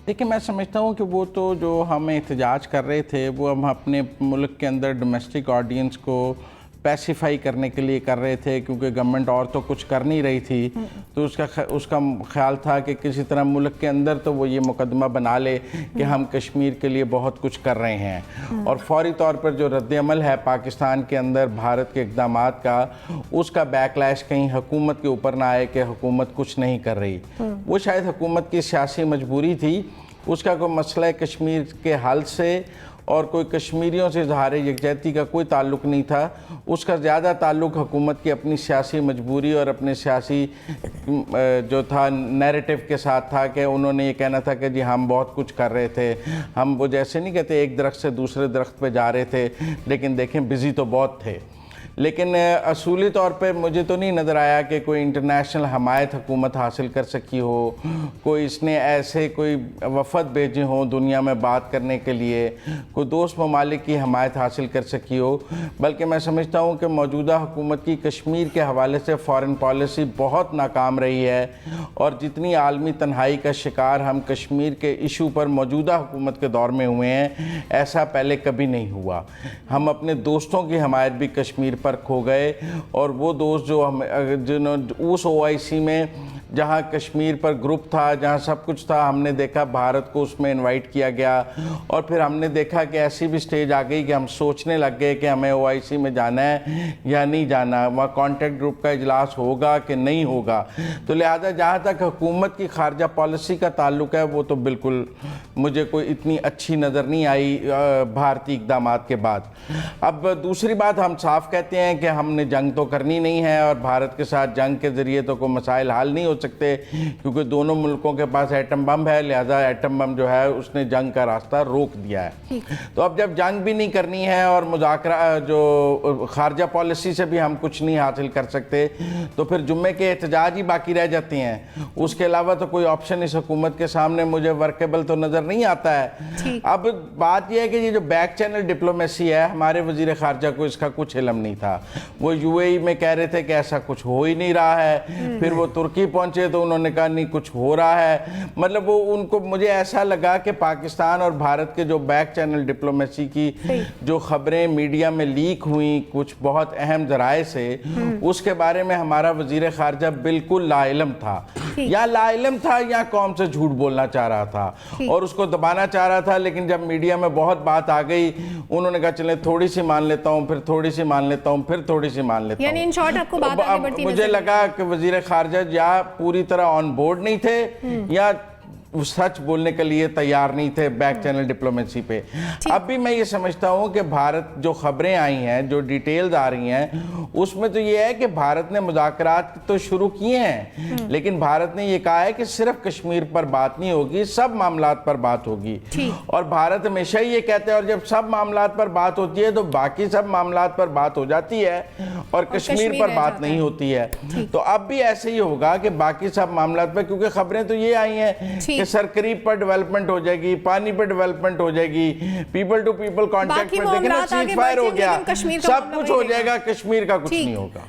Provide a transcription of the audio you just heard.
دیکھیں میں سمجھتا ہوں کہ وہ تو جو ہم احتجاج کر رہے تھے وہ ہم اپنے ملک کے اندر ڈومیسٹک آڈینس کو پیسیفائی کرنے کے لیے کر رہے تھے، کیونکہ گورنمنٹ اور تو کچھ کر نہیں رہی تھی، تو اس کا خیال تھا کہ کسی طرح ملک کے اندر تو وہ یہ مقدمہ بنا لے کہ ہم کشمیر کے لیے بہت کچھ کر رہے ہیں، اور فوری طور پر جو رد عمل ہے پاکستان کے اندر بھارت کے اقدامات کا، اس کا بیک لیش کہیں حکومت کے اوپر نہ آئے کہ حکومت کچھ نہیں کر رہی۔ وہ شاید حکومت کی سیاسی مجبوری تھی، اس کا کوئی مسئلہ کشمیر کے حل سے اور کوئی کشمیریوں سے اظہار یکجہتی کا کوئی تعلق نہیں تھا، اس کا زیادہ تعلق حکومت کی اپنی سیاسی مجبوری اور اپنے سیاسی جو تھا نیریٹو کے ساتھ تھا کہ انہوں نے یہ کہنا تھا کہ جی ہم بہت کچھ کر رہے تھے، ہم وہ جیسے نہیں کہتے ایک درخت سے دوسرے درخت پہ جا رہے تھے، لیکن دیکھیں بزی تو بہت تھے۔ لیکن اصولی طور پہ مجھے تو نہیں نظر آیا کہ کوئی انٹرنیشنل حمایت حکومت حاصل کر سکی ہو، کوئی اس نے ایسے کوئی وفد بھیجے ہوں دنیا میں بات کرنے کے لیے، کوئی دوست ممالک کی حمایت حاصل کر سکی ہو، بلکہ میں سمجھتا ہوں کہ موجودہ حکومت کی کشمیر کے حوالے سے فارن پالیسی بہت ناکام رہی ہے، اور جتنی عالمی تنہائی کا شکار ہم کشمیر کے ایشو پر موجودہ حکومت کے دور میں ہوئے ہیں، ایسا پہلے کبھی نہیں ہوا۔ ہم اپنے دوستوں کی حمایت بھی کشمیر پر کھو گئے، اور وہ دوست جو جنہوں اس OIC میں جہاں کشمیر پر گروپ تھا، جہاں سب کچھ تھا، ہم نے دیکھا بھارت کو اس میں انوائٹ کیا گیا، اور پھر ہم نے دیکھا کہ ایسی بھی سٹیج آ گئی کہ ہم سوچنے لگ گئے کہ ہمیں OIC میں جانا ہے یا نہیں جانا، وہاں کانٹیکٹ گروپ کا اجلاس ہوگا کہ نہیں ہوگا۔ تو لہذا جہاں تک حکومت کی خارجہ پالیسی کا تعلق ہے وہ تو بالکل مجھے کوئی اتنی اچھی نظر نہیں آئی بھارتی اقدامات کے بعد۔ اب دوسری بات، ہم صاف کہتے ہیں کہ ہم نے جنگ تو کرنی نہیں ہے، اور بھارت کے ساتھ جنگ کے ذریعے تو کوئی مسائل حل نہیں ہو سکتے، کیونکہ دونوں ملکوں کے پاس ایٹم بم ہے، لہذا ایٹم بم جو ہے اس نے جنگ کا راستہ روک دیا ہے۔ تو اب جب جنگ بھی نہیں کرنی ہے اور مذاکرہ جو خارجہ پالیسی سے بھی ہم کچھ نہیں حاصل کر سکتے، تو پھر جمعے کے احتجاج ہی باقی رہ جاتے ہیں، اس کے علاوہ تو کوئی آپشن اس حکومت کے سامنے مجھے ورکیبل تو نظر نہیں آتا ہے۔ اب بات یہ ہے کہ یہ جو بیک چینل ڈپلومیسی ہے، ہمارے وزیر خارجہ کو اس کا کچھ علم نہیں تھا، وہ UAE میں کہہ رہے تھے کہ ایسا کچھ ہو ہی نہیں رہا ہے، پھر وہ ترکی پہنچے تو انہوں نے کہا نہیں کچھ ہو رہا ہے، مطلب وہ ان کو مجھے ایسا لگا کہ پاکستان اور بھارت کے جو بیک چینل ڈپلومیسی کی جو خبریں میڈیا میں لیک ہوئیں کچھ بہت اہم ذرائع سے، اس کے بارے میں ہمارا وزیر خارجہ بالکل لا علم تھا، یا لا علم تھا یا قوم سے جھوٹ بولنا چاہ رہا تھا اور اس کو دبانا چاہ رہا تھا، لیکن جب میڈیا میں بہت بات آ گئی انہوں نے کہا چلیں تھوڑی سی مان لیتا ہوں، پھر تھوڑی سی مان لیتا ہوں، پھر تھوڑی سی مان لیتا ہوں۔ یعنی ان شارٹ آپ کو بات آگے بڑھتی مجھے لگا کہ وزیر خارجہ یا پوری طرح آن بورڈ نہیں تھے یا سچ بولنے کے لیے تیار نہیں تھے بیک چینل ڈپلومیسی پہ۔ اب بھی میں یہ سمجھتا ہوں کہ بھارت جو خبریں آئی ہیں، جو ڈیٹیلز آ رہی ہیں، اس میں تو یہ ہے کہ بھارت نے مذاکرات تو شروع کیے ہیں، لیکن بھارت نے یہ کہا ہے کہ صرف کشمیر پر بات نہیں ہوگی، سب معاملات پر بات ہوگی، اور بھارت ہمیشہ یہ کہتے ہیں، اور جب سب معاملات پر بات ہوتی ہے تو باقی سب معاملات پر بات ہو جاتی ہے اور کشمیر پر بات نہیں ہوتی ہے۔ تو اب بھی ایسے ہی ہوگا کہ باقی سب معاملات پر، کیونکہ خبریں تو یہ آئی ہیں کہ سرکریب پر ڈیولپمنٹ ہو جائے گی، پانی پر ڈیولپمنٹ ہو جائے گی، پیپل ٹو پیپل کانٹیکٹ پر دیکھیں نا سیز فائر ہو گیا، سب کچھ ہو جائے گا، کشمیر کا کچھ نہیں ہوگا۔